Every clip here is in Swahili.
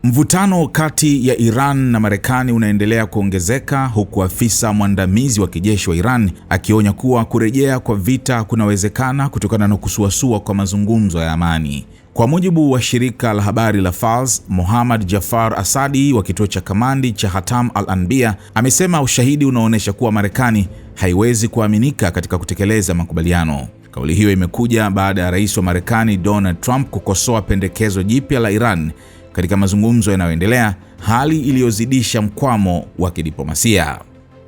Mvutano kati ya Iran na Marekani unaendelea kuongezeka, huku afisa mwandamizi wa kijeshi wa Iran akionya kuwa kurejea kwa vita kunawezekana kutokana na kusuasua kwa mazungumzo ya amani. Kwa mujibu wa shirika la habari la Fars, Mohammad Jafar Asadi wa kituo cha kamandi cha Hatam al-Anbiya amesema ushahidi unaonyesha kuwa Marekani haiwezi kuaminika katika kutekeleza makubaliano. Kauli hiyo imekuja baada ya rais wa Marekani Donald Trump kukosoa pendekezo jipya la Iran katika mazungumzo yanayoendelea, hali iliyozidisha mkwamo wa kidiplomasia.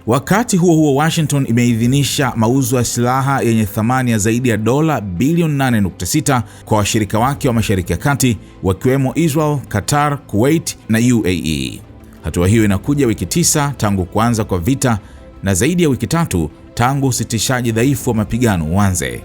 Wakati huo huo, Washington imeidhinisha mauzo ya silaha yenye thamani ya zaidi ya dola bilioni 8.6 kwa washirika wake wa Mashariki ya Kati, wakiwemo Israel, Qatar, Kuwait na UAE. Hatua hiyo inakuja wiki 9 tangu kuanza kwa vita na zaidi ya wiki 3 tangu usitishaji dhaifu wa mapigano uanze.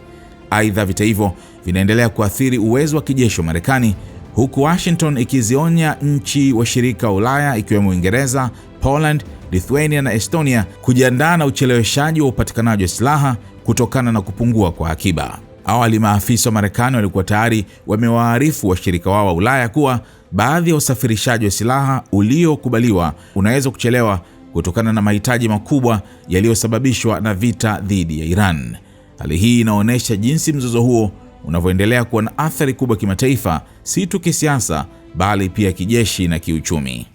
Aidha, vita hivyo vinaendelea kuathiri uwezo wa kijeshi wa Marekani, huku Washington ikizionya nchi washirika wa Ulaya ikiwemo Uingereza, Poland, Lithuania na Estonia kujiandaa na ucheleweshaji wa upatikanaji wa silaha kutokana na kupungua kwa akiba. Awali, maafisa wa Marekani walikuwa tayari wamewaarifu washirika wao wa Ulaya kuwa baadhi ya usafirishaji wa silaha uliokubaliwa unaweza kuchelewa kutokana na mahitaji makubwa yaliyosababishwa na vita dhidi ya Iran. Hali hii inaonyesha jinsi mzozo huo unavyoendelea kuwa na athari kubwa kimataifa, si tu kisiasa bali pia kijeshi na kiuchumi.